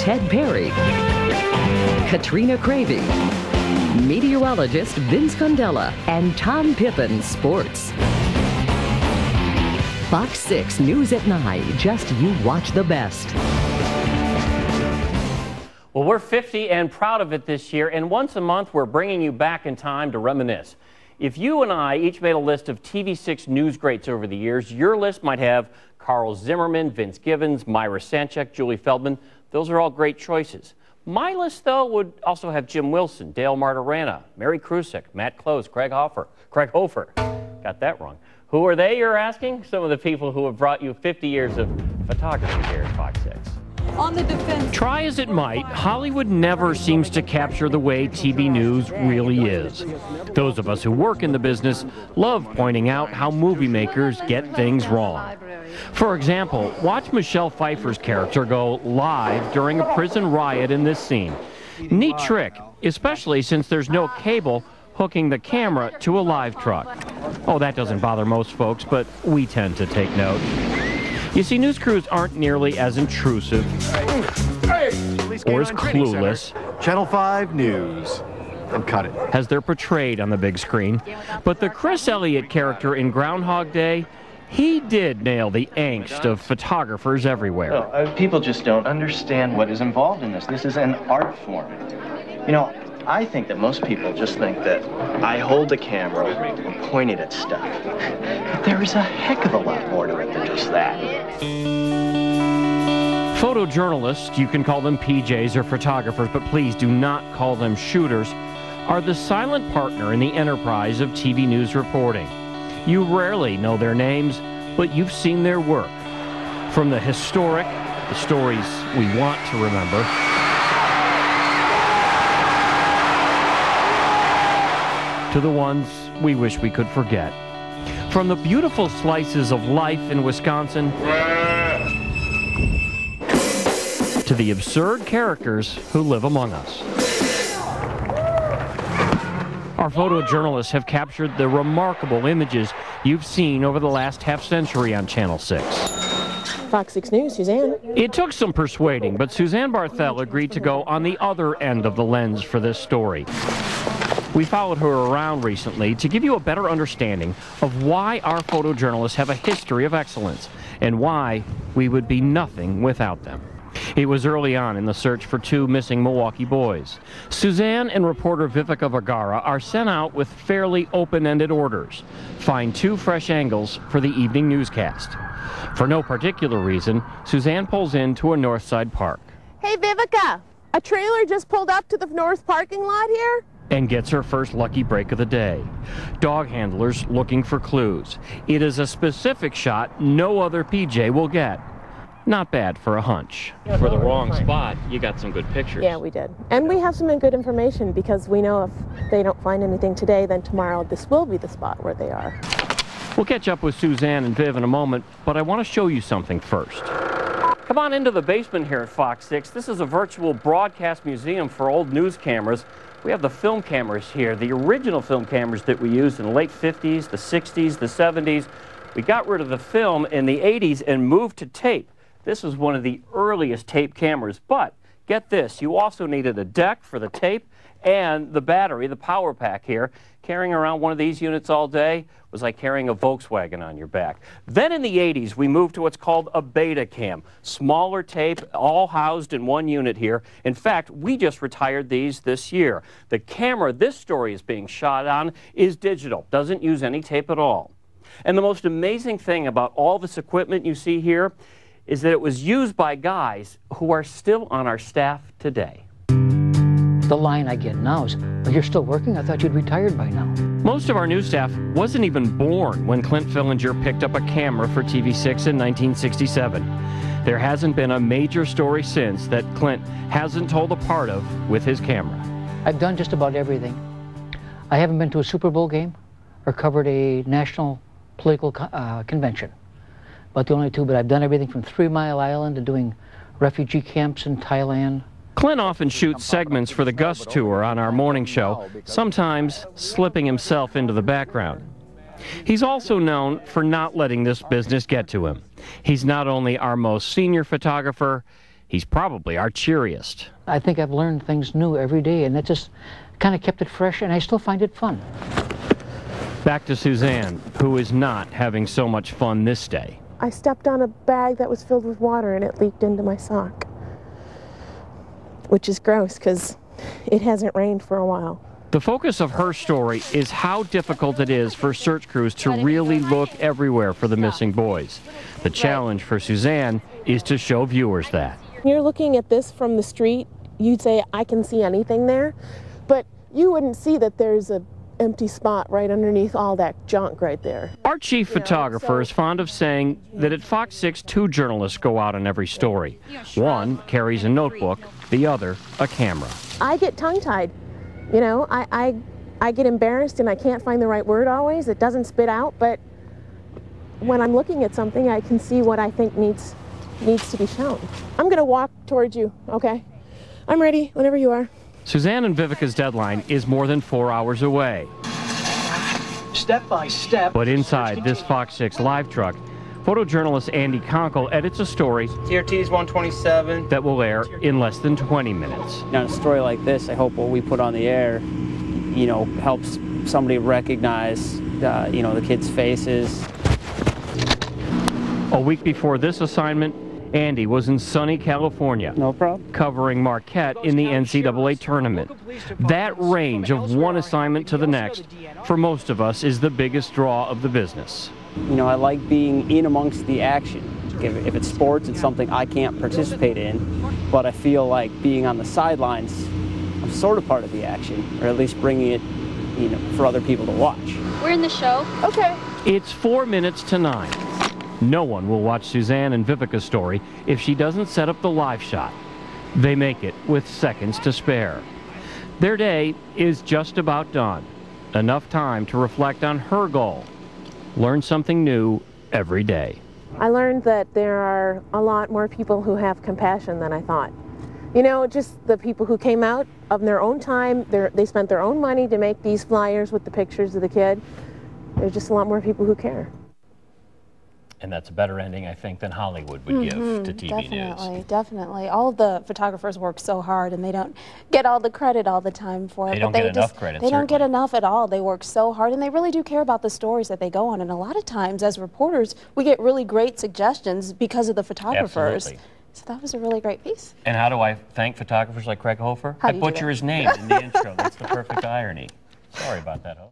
Ted Perry, Katrina Cravey, meteorologist Vince Condella, and Tom Pippin, sports. Fox 6 News at 9, just you watch the best. Well, we're 50 and proud of it this year, and once a month we're bringing you back in time to reminisce. If you and I each made a list of TV6 news greats over the years, your list might have Carl Zimmerman, Vince Givens, Myra Sanchek, Julie Feldman. Those are all great choices. My list, though, would also have Jim Wilson, Dale Martorana, Mary Krusick, Matt Close, Craig Hofer. Got that wrong. Who are they, you're asking? Some of the people who have brought you 50 years of photography here at Fox 6. On the defense. Try as it might, Hollywood never seems to capture the way TV news really is. Those of us who work in the business love pointing out how movie makers get things wrong. For example, watch Michelle Pfeiffer's character go live during a prison riot in this scene. Neat trick, especially since there's no cable hooking the camera to a live truck. Oh, that doesn't bother most folks, but we tend to take note. You see, news crews aren't nearly as intrusive or as clueless. Channel 5 News. And cut it. As they're portrayed on the big screen. But the Chris Elliott character in Groundhog Day, he did nail the angst of photographers everywhere. No, people just don't understand what is involved in this. This is an art form. You know, I think that most people just think that I hold the camera and point it at stuff. But there is a heck of a lot more to it than just that. Photojournalists, you can call them PJs or photographers, but please do not call them shooters, are the silent partner in the enterprise of TV news reporting. You rarely know their names, but you've seen their work. From the historic, the stories we want to remember, to the ones we wish we could forget. From the beautiful slices of life in Wisconsin to the absurd characters who live among us. Our photojournalists have captured the remarkable images you've seen over the last half-century on Channel 6. Fox 6 News, Suzanne. It took some persuading, but Suzanne Barthel agreed to go on the other end of the lens for this story. We followed her around recently to give you a better understanding of why our photojournalists have a history of excellence and why we would be nothing without them. It was early on in the search for two missing Milwaukee boys. Suzanne and reporter Vivica Vergara are sent out with fairly open-ended orders. Find two fresh angles for the evening newscast. For no particular reason, Suzanne pulls into a north side park. Hey, Vivica, a trailer just pulled up to the north parking lot here? And gets her first lucky break of the day. Dog handlers looking for clues. It is a specific shot no other PJ will get. Not bad for a hunch. For the wrong spot, you got some good pictures. Yeah, we did. And we have some good information because we know if they don't find anything today, then tomorrow this will be the spot where they are. We'll catch up with Suzanne and Viv in a moment, but I want to show you something first. Come on into the basement here at Fox 6. This is a virtual broadcast museum for old news cameras. We have the film cameras here, the original film cameras that we used in the late 50s, the 60s, the 70s. We got rid of the film in the 80s and moved to tape. This was one of the earliest tape cameras, but get this, you also needed a deck for the tape and the battery, the power pack here. Carrying around one of these units all day was like carrying a Volkswagen on your back. Then in the 80s, we moved to what's called a beta cam. Smaller tape, all housed in one unit here. In fact, we just retired these this year. The camera this story is being shot on is digital, doesn't use any tape at all. And the most amazing thing about all this equipment you see here is that it was used by guys who are still on our staff today. The line I get now is, "Well, you're still working? I thought you'd retired by now." Most of our news staff wasn't even born when Clint Fillinger picked up a camera for TV6 in 1967. There hasn't been a major story since that Clint hasn't told a part of with his camera. I've done just about everything. I haven't been to a Super Bowl game or covered a national political convention. But the only two, but I've done everything from 3 Mile Island to doing refugee camps in Thailand. Clint often shoots segments for the Gus Tour on our morning show, sometimes slipping himself into the background. He's also known for not letting this business get to him. He's not only our most senior photographer, He's probably our cheeriest. I think I've learned things new every day, and that just kind of kept it fresh, and I still find it fun. Back to Suzanne, who is not having so much fun this day. I stepped on a bag that was filled with water and it leaked into my sock, which is gross because it hasn't rained for a while. The focus of her story is how difficult it is for search crews to really look everywhere for the missing boys. The challenge for Suzanne is to show viewers that. You're looking at this from the street, you'd say, I can see anything there, but you wouldn't see that there's an empty spot right underneath all that junk right there. Our chief photographer is fond of saying that at Fox 6, 2 journalists go out on every story. One carries a notebook, the other a camera. I get tongue-tied. You know, I get embarrassed and I can't find the right word always. It doesn't spit out, but when I'm looking at something, I can see what I think needs to be shown. I'm going to walk towards you, okay? I'm ready whenever you are. Suzanne and Vivica's deadline is more than 4 hours away. Step by step. But inside this Fox 6 live truck, photojournalist Andy Conkle edits a story TRT's 127 that will air in less than 20 minutes. Now, a story like this, I hope what we put on the air, you know, helps somebody recognize, you know, the kids' faces. A week before this assignment, Andy was in sunny California. No problem. Covering Marquette in the NCAA tournament. That range of one assignment to the next, for most of us, is the biggest draw of the business. You know, I like being in amongst the action. If it's sports, it's something I can't participate in, but I feel like being on the sidelines, I'm sort of part of the action, or at least bringing it, you know, for other people to watch. We're in the show. Okay. It's 4 minutes to 9. No one will watch Suzanne and Vivica's story if she doesn't set up the live shot. They make it with seconds to spare. Their day is just about done. Enough time to reflect on her goal. Learn something new every day. I learned that there are a lot more people who have compassion than I thought. You know, just the people who came out of their own time, they spent their own money to make these flyers with the pictures of the kid. There's just a lot more people who care. And that's a better ending, I think, than Hollywood would give to TV news. Definitely. All of the photographers work so hard, and they don't get all the credit all the time for it. They don't get enough credit, They don't get enough at all. They work so hard, and they really do care about the stories that they go on. And a lot of times, as reporters, we get really great suggestions because of the photographers. Absolutely. So that was a really great piece. And how do I thank photographers like Craig Hofer? How I do you do butcher it? his name in the intro. That's the perfect irony. Sorry about that, Hofer.